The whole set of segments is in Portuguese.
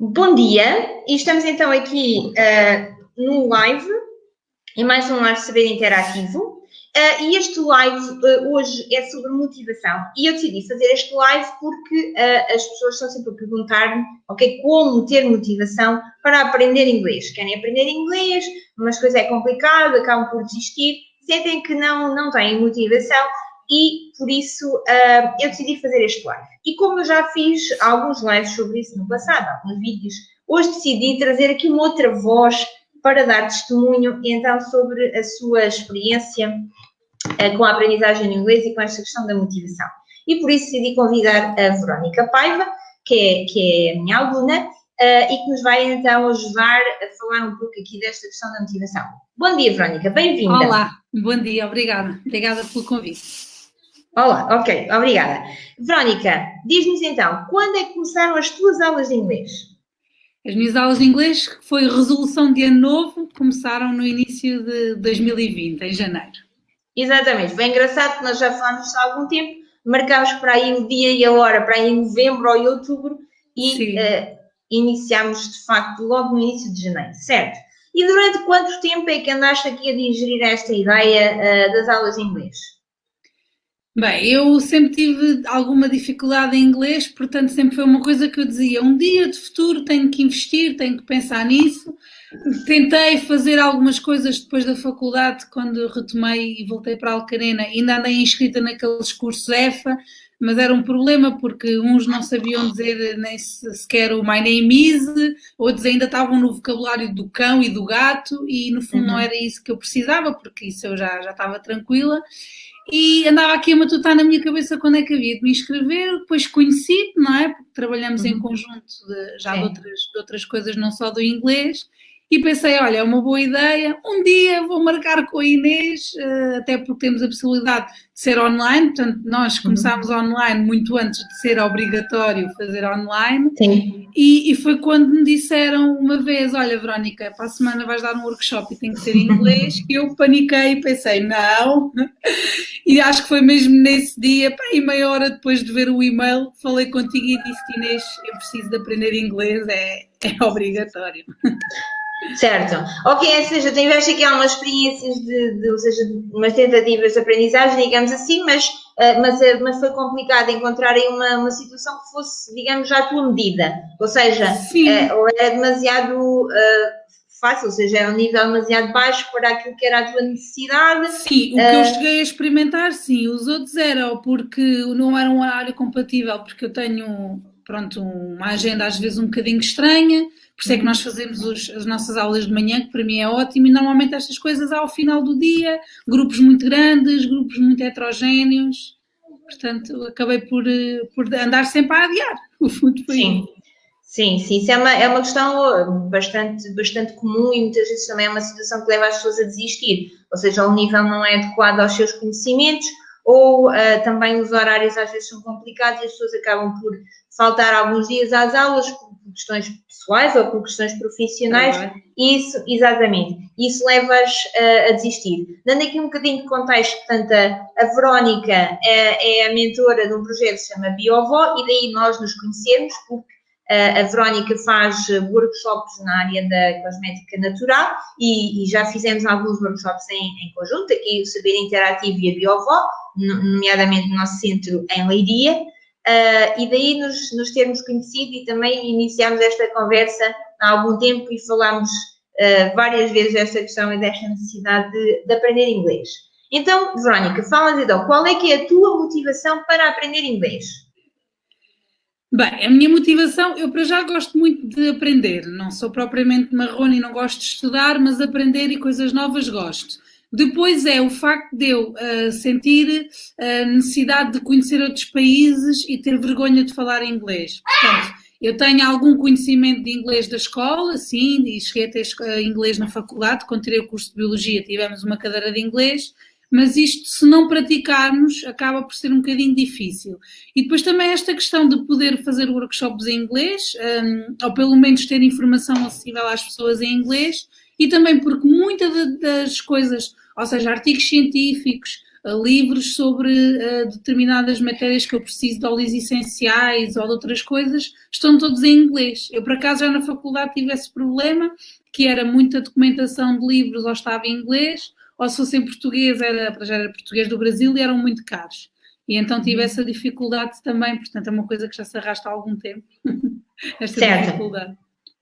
Bom dia, e estamos então aqui no live, em mais um live saber interativo. E este live hoje é sobre motivação. E eu decidi fazer este live porque as pessoas estão sempre a perguntar-me, ok, como ter motivação para aprender inglês. Querem aprender inglês, mas coisa é complicado, acabam por desistir, sentem que não têm motivação e por isso eu decidi fazer este live. E como eu já fiz alguns lives sobre isso no passado, alguns vídeos, hoje decidi trazer aqui uma outra voz para dar testemunho, então, sobre a sua experiência com a aprendizagem do inglês e com esta questão da motivação. E por isso decidi convidar a Verónica Paiva, que é a minha aluna, e que nos vai então ajudar a falar um pouco aqui desta questão da motivação. Bom dia, Verónica, bem-vinda. Olá, bom dia, obrigada. Obrigada pelo convite. Olá, ok, obrigada. Verónica, diz-nos então, quando é que começaram as tuas aulas de inglês? As minhas aulas de inglês, que foi resolução de ano novo, começaram no início de 2020, em janeiro. Exatamente, foi engraçado que nós já falámos disso há algum tempo, marcámos para aí o dia e a hora, para aí em novembro ou em outubro, e iniciámos de facto logo no início de janeiro, certo? E durante quanto tempo é que andaste aqui a digerir esta ideia das aulas de inglês? Bem, eu sempre tive alguma dificuldade em inglês, portanto sempre foi uma coisa que eu dizia, um dia de futuro tenho que investir, tenho que pensar nisso. Tentei fazer algumas coisas depois da faculdade, quando retomei e voltei para a Alcarena, ainda andei inscrita naqueles cursos EFA, mas era um problema porque uns não sabiam dizer nem sequer o my name is, outros ainda estavam no vocabulário do cão e do gato e no fundo não era isso que eu precisava, porque isso eu já estava tranquila. E andava aqui a matutar na minha cabeça quando é que havia de me inscrever, depois conheci-te, não é? Porque trabalhamos em conjunto de outras coisas, não só do inglês, e pensei, olha, é uma boa ideia, um dia vou marcar com a Inês, até porque temos a possibilidade de ser online, portanto nós começámos online muito antes de ser obrigatório fazer online. Sim. E foi quando me disseram uma vez, olha Verónica, para a semana vais dar um workshop e tem que ser em inglês, que eu paniquei e pensei, não. E acho que foi mesmo nesse dia, e meia hora depois de ver o e-mail, falei contigo e disse, Inês, eu preciso de aprender inglês, é obrigatório. Certo. Ok, ou seja, tiveste aqui algumas experiências ou seja, umas tentativas de aprendizagem, digamos assim, mas foi complicado encontrar aí uma situação que fosse, digamos, já à tua medida. Ou seja, ou era demasiado fácil, ou seja, era um nível demasiado baixo para aquilo que era a tua necessidade. Sim, o que eu cheguei a experimentar, sim. Os outros eram porque não era um horário compatível, porque eu tenho, pronto, uma agenda às vezes um bocadinho estranha, por isso é que nós fazemos as nossas aulas de manhã, que para mim é ótimo, e normalmente estas coisas ao final do dia, grupos muito grandes, grupos muito heterogéneos, portanto acabei por andar sempre a adiar, o fundo foi Sim. Sim, isso é uma questão bastante comum e muitas vezes também é uma situação que leva as pessoas a desistir, ou seja, o nível não é adequado aos seus conhecimentos ou também os horários às vezes são complicados e as pessoas acabam por faltar alguns dias às aulas por questões pessoais ou por questões profissionais e isso leva-as a desistir. Dando aqui um bocadinho de contexto, portanto, a Verónica é a mentora de um projeto que se chama BioVó e daí nós nos conhecemos porque a Verónica faz workshops na área da cosmética natural e já fizemos alguns workshops em conjunto, aqui o Saber Interativo e a BioVó, nomeadamente no nosso centro em Leiria, e daí nos termos conhecido e também iniciámos esta conversa há algum tempo e falámos várias vezes desta questão e desta necessidade de aprender inglês. Então, Verónica, fala-nos então, qual é que é a tua motivação para aprender inglês? Bem, a minha motivação, eu para já gosto muito de aprender, não sou propriamente marrona e não gosto de estudar, mas aprender e coisas novas gosto. Depois é o facto de eu sentir a necessidade de conhecer outros países e ter vergonha de falar inglês. Portanto, eu tenho algum conhecimento de inglês da escola, sim, e cheguei a ter inglês na faculdade, quando tirei o curso de Biologia tivemos uma cadeira de inglês, mas isto, se não praticarmos, acaba por ser um bocadinho difícil. E depois também esta questão de poder fazer workshops em inglês, ou pelo menos ter informação acessível às pessoas em inglês, e também porque muitas das coisas, ou seja, artigos científicos, livros sobre determinadas matérias que eu preciso de óleos essenciais ou de outras coisas, estão todos em inglês. Eu, por acaso, já na faculdade tive esse problema, que era muita documentação de livros ou estava em inglês, ou se fosse em português, já era português do Brasil e eram muito caros. E então tive essa dificuldade também, portanto é uma coisa que já se arrasta há algum tempo, esta dificuldade.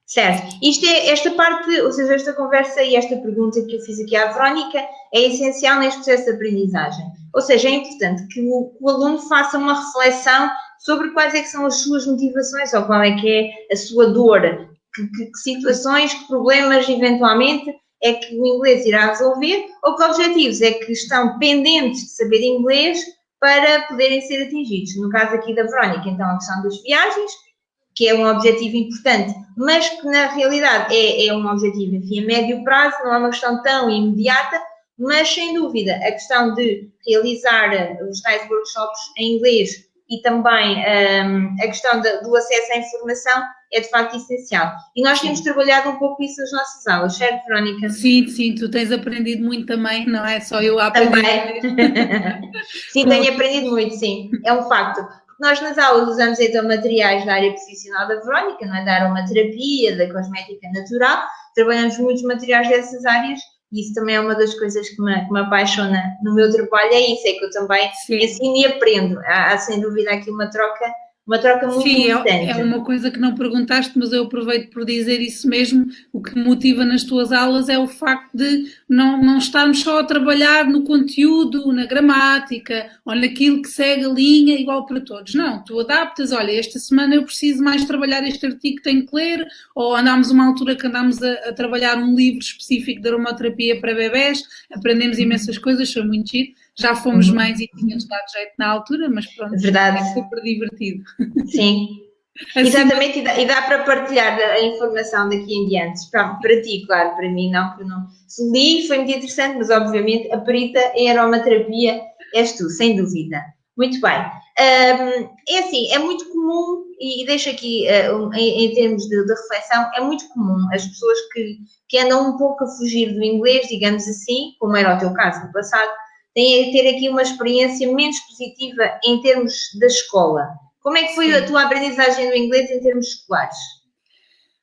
Certo. Esta parte, ou seja, esta conversa e esta pergunta que eu fiz aqui à Verónica é essencial neste processo de aprendizagem. Ou seja, é importante que o aluno faça uma reflexão sobre quais é que são as suas motivações ou qual é que é a sua dor, que situações, que problemas eventualmente é que o inglês irá resolver ou que objetivos é que estão pendentes de saber inglês para poderem ser atingidos. No caso aqui da Verónica, então, a questão das viagens, que é um objetivo importante, mas que na realidade é um objetivo, enfim, a médio prazo, não é uma questão tão imediata, mas sem dúvida a questão de realizar os tais workshops em inglês e também a questão do acesso à informação é de facto essencial. E nós temos trabalhado um pouco isso nas nossas aulas, certo, Verónica? Sim, tu tens aprendido muito também, não é só eu a aprender. Também. Sim, tenho aprendido muito, sim, é um facto. Nós nas aulas usamos então materiais da área profissional da Verónica, não é? Da aromaterapia, da cosmética natural, trabalhamos muitos materiais dessas áreas e isso também é uma das coisas que me apaixona no meu trabalho, é isso, é que eu também ensino e aprendo. Há sem dúvida aqui uma troca muito importante. É uma coisa que não perguntaste, mas eu aproveito por dizer isso mesmo. O que me motiva nas tuas aulas é o facto de não estarmos só a trabalhar no conteúdo, na gramática ou naquilo que segue a linha igual para todos. Não, tu adaptas, olha, esta semana eu preciso mais trabalhar este artigo que tenho que ler, ou andámos uma altura que andámos a trabalhar um livro específico de aromaterapia para bebés, aprendemos imensas coisas, foi muito giro. Já fomos mães e tínhamos dado jeito na altura, mas pronto, verdade. É super divertido. Sim, assim, exatamente, e dá para partilhar a informação daqui em diante, para ti, claro, para mim não, porque não. Se li, foi muito interessante, mas obviamente a perita em aromaterapia és tu, sem dúvida. Muito bem. É assim, é muito comum, e deixo aqui em termos de reflexão, é muito comum as pessoas que andam um pouco a fugir do inglês, digamos assim, como era o teu caso no passado, têm a ter aqui uma experiência menos positiva em termos da escola. Como é que foi a tua aprendizagem do inglês em termos escolares?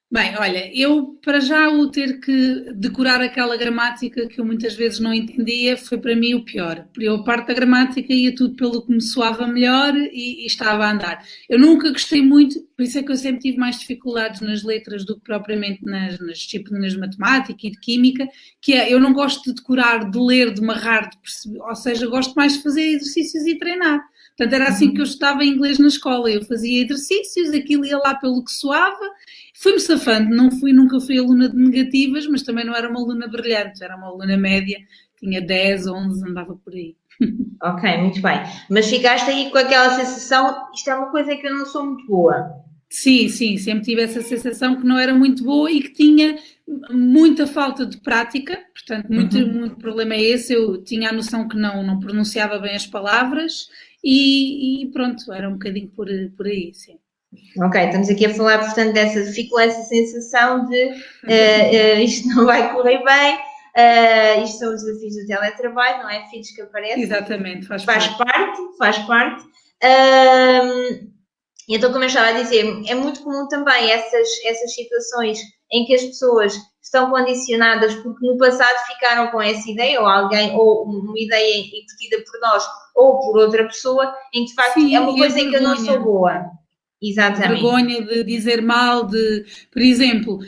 Bem, olha, eu para já o ter que decorar aquela gramática que eu muitas vezes não entendia foi para mim o pior. Eu a parte da gramática ia tudo pelo que me soava melhor e estava a andar. Eu nunca gostei muito, por isso é que eu sempre tive mais dificuldades nas letras do que propriamente nas disciplinas de matemática e de química, que é, eu não gosto de decorar, de ler, de marrar, de perceber, ou seja, gosto mais de fazer exercícios e treinar. Portanto, era assim que eu estudava inglês na escola. Eu fazia exercícios, aquilo ia lá pelo que soava. Fui-me safando, nunca fui aluna de negativas, mas também não era uma aluna brilhante, era uma aluna média, tinha 10, 11, andava por aí. Ok, muito bem. Mas ficaste aí com aquela sensação, isto é uma coisa que eu não sou muito boa. Sim, sempre tive essa sensação que não era muito boa e que tinha muita falta de prática, portanto, muito problema é esse. Eu tinha a noção que não pronunciava bem as palavras e pronto, era um bocadinho por aí, sim. Ok, estamos aqui a falar, portanto, fico com essa sensação de isto não vai correr bem, isto são os desafios do teletrabalho, não é? Filhos que aparecem. Exatamente, faz parte. E então, como eu estava a dizer, é muito comum também essas situações em que as pessoas estão condicionadas porque no passado ficaram com essa ideia, ou uma ideia incutida por nós ou por outra pessoa, em que de facto é uma coisa em que eu não sou boa. Exatamente. Vergonha de dizer mal, por exemplo,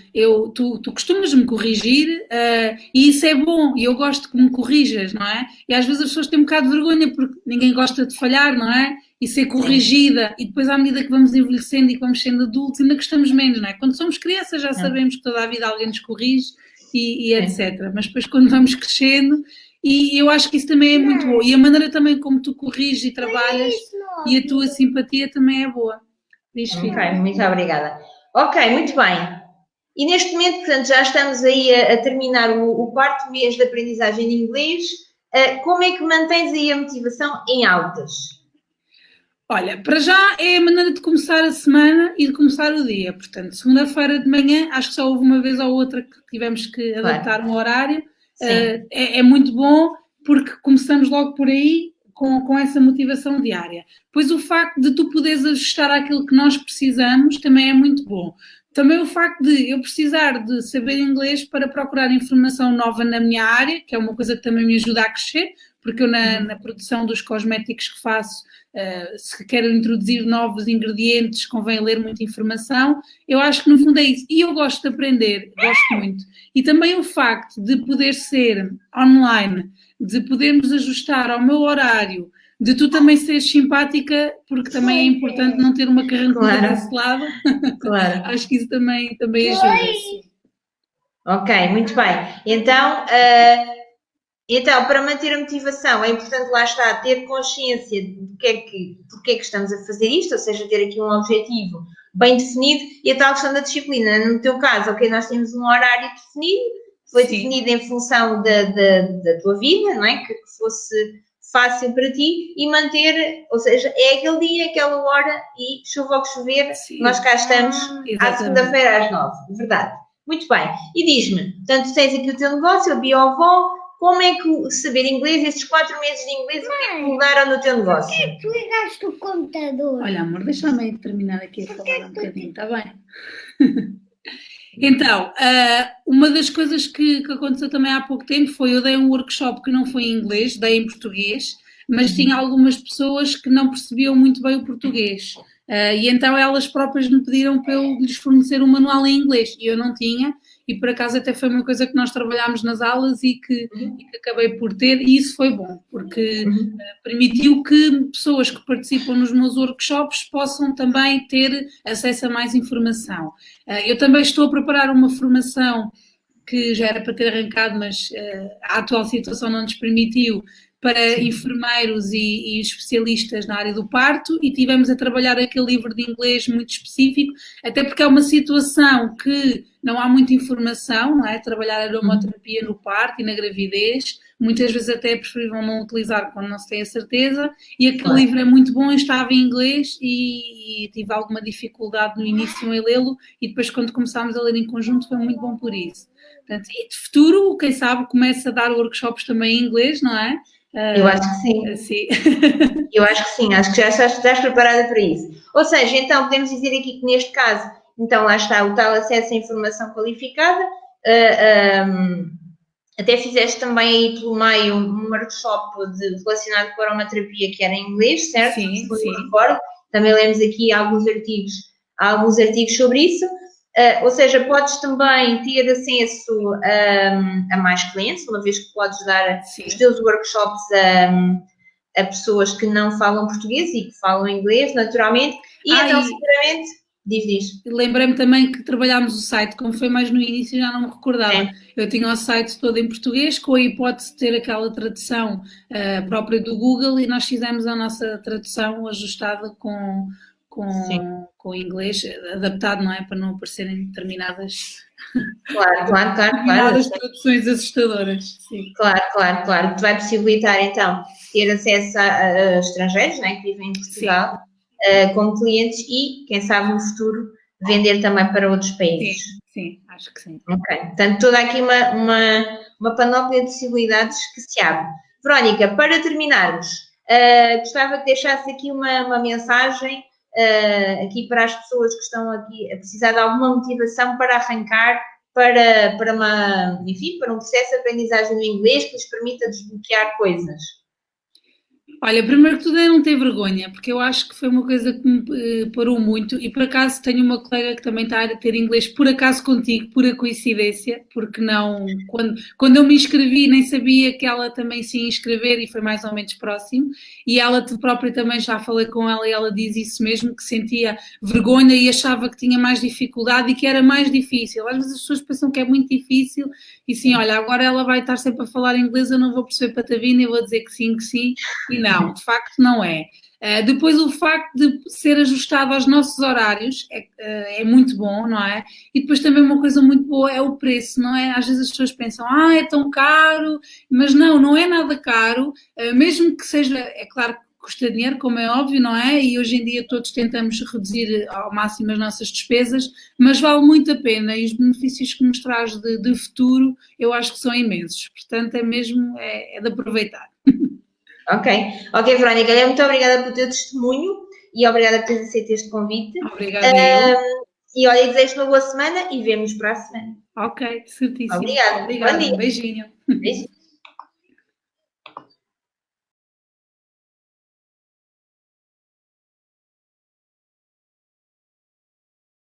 tu costumas-me corrigir e isso é bom e eu gosto que me corrijas, não é? E às vezes as pessoas têm um bocado de vergonha porque ninguém gosta de falhar, não é? E ser corrigida e depois à medida que vamos envelhecendo e que vamos sendo adultos ainda gostamos menos, não é? Quando somos crianças já sabemos que toda a vida alguém nos corrige e etc. Mas depois quando vamos crescendo, e eu acho que isso também é muito bom. E a maneira também como tu corriges e trabalhas e a tua simpatia também é boa. Ok, muito obrigada. Ok, muito bem. E neste momento, portanto, já estamos aí a terminar o quarto mês de aprendizagem de inglês. Como é que mantens aí a motivação em altas? Olha, para já é a maneira de começar a semana e de começar o dia. Portanto, segunda-feira de manhã, acho que só houve uma vez ou outra que tivemos que adaptar um horário. É muito bom porque começamos logo por aí com essa motivação diária. Pois o facto de tu poderes ajustar àquilo que nós precisamos também é muito bom. Também o facto de eu precisar de saber inglês para procurar informação nova na minha área, que é uma coisa que também me ajuda a crescer, porque eu na produção dos cosméticos que faço, se quero introduzir novos ingredientes, convém ler muita informação. Eu acho que no fundo é isso. E eu gosto de aprender, gosto muito. E também o facto de poder ser online, de podermos ajustar ao meu horário, de tu também seres simpática, porque também é importante não ter uma carrancuda desse lado. Claro. Acho que isso também ajuda. Ok, muito bem. Então, para manter a motivação, é importante, lá está, ter consciência de porque é que estamos a fazer isto, ou seja, ter aqui um objetivo bem definido e a tal questão da disciplina. No teu caso, ok, nós temos um horário definido, foi definido em função da tua vida, não é? Que fosse fácil para ti e manter, ou seja, é aquele dia, aquela hora e chova ou que chover, nós cá estamos à segunda-feira às 9, verdade. Muito bem. E diz-me, portanto, tens aqui o teu negócio, a Biovó, como é que saber inglês, estes 4 meses de inglês, o que é que mudaram no teu negócio? Por que é que tu ligaste o computador? Olha, amor, deixa-me terminar aqui a falar um bocadinho, está bem? Então, uma das coisas que aconteceu também há pouco tempo foi eu dei um workshop que não foi em inglês, dei em português, mas tinha algumas pessoas que não percebiam muito bem o português. E então elas próprias me pediram para eu lhes fornecer um manual em inglês e eu não tinha, e por acaso até foi uma coisa que nós trabalhámos nas aulas e que acabei por ter, e isso foi bom, porque permitiu que pessoas que participam nos meus workshops possam também ter acesso a mais informação. Eu também estou a preparar uma formação que já era para ter arrancado, mas a atual situação não nos permitiu, para enfermeiros e especialistas na área do parto, e tivemos a trabalhar aquele livro de inglês muito específico, até porque é uma situação que não há muita informação, não é? Trabalhar aromaterapia no parto e na gravidez, muitas vezes até é preferível não utilizar quando não se tem a certeza, e aquele livro é muito bom, estava em inglês e tive alguma dificuldade no início em lê-lo, e depois quando começámos a ler em conjunto foi muito bom por isso. Portanto, e de futuro, quem sabe, começa a dar workshops também em inglês, não é? Eu acho que sim. Sim. Eu acho que sim, acho que já estás preparada para isso. Ou seja, então podemos dizer aqui que neste caso, então lá está o tal acesso à informação qualificada, até fizeste também aí pelo meio um workshop relacionado com a aromaterapia que era em inglês, certo? Sim, sim. Recordo. Também lemos aqui alguns artigos sobre isso. Ou seja, podes também ter acesso a mais clientes, uma vez que podes dar os teus workshops a pessoas que não falam português e que falam inglês, naturalmente. E então, seguramente, diz. Lembrei-me também que trabalhámos o site, como foi mais no início, já não me recordava. Eu tinha o site todo em português, com a hipótese de ter aquela tradução própria do Google, e nós fizemos a nossa tradução ajustada com inglês adaptado, não é? Para não aparecerem determinadas traduções assustadoras. Sim. Claro. Que vai possibilitar, então, ter acesso a estrangeiros, não é? Que vivem em Portugal, como clientes e, quem sabe, no futuro, vender também para outros países. Sim, acho que sim. Ok. Portanto, toda aqui uma panóplia de possibilidades que se abre. Verónica, para terminarmos, gostava que deixasse aqui uma mensagem aqui para as pessoas que estão aqui a precisar de alguma motivação para arrancar para um processo de aprendizagem do inglês que lhes permita desbloquear coisas. Olha, primeiro que tudo é não ter vergonha, porque eu acho que foi uma coisa que me parou muito, e por acaso tenho uma colega que também está a ter inglês, por acaso contigo, pura coincidência, porque não, quando eu me inscrevi nem sabia que ela também se ia inscrever e foi mais ou menos próximo, e ela própria também, já falei com ela e ela diz isso mesmo, que sentia vergonha e achava que tinha mais dificuldade e que era mais difícil. Às vezes as pessoas pensam que é muito difícil e sim, olha, agora ela vai estar sempre a falar inglês, eu não vou perceber patavina e vou dizer que sim, e não, de facto não é. Depois o facto de ser ajustado aos nossos horários é muito bom, não é? E depois também uma coisa muito boa é o preço, não é? Às vezes as pessoas pensam, é tão caro, mas não é nada caro, mesmo que seja, é claro que custa dinheiro, como é óbvio, não é? E hoje em dia todos tentamos reduzir ao máximo as nossas despesas, mas vale muito a pena e os benefícios que nos traz de futuro eu acho que são imensos. Portanto, é mesmo é de aproveitar. Ok, Verónica, muito obrigada pelo teu testemunho e obrigada por teres aceito este convite. Obrigada eu. E olha, desejo uma boa semana e vemos para a semana. Ok, certíssimo. Obrigada. Obrigada. Bom dia. Um beijinho. Beijinho.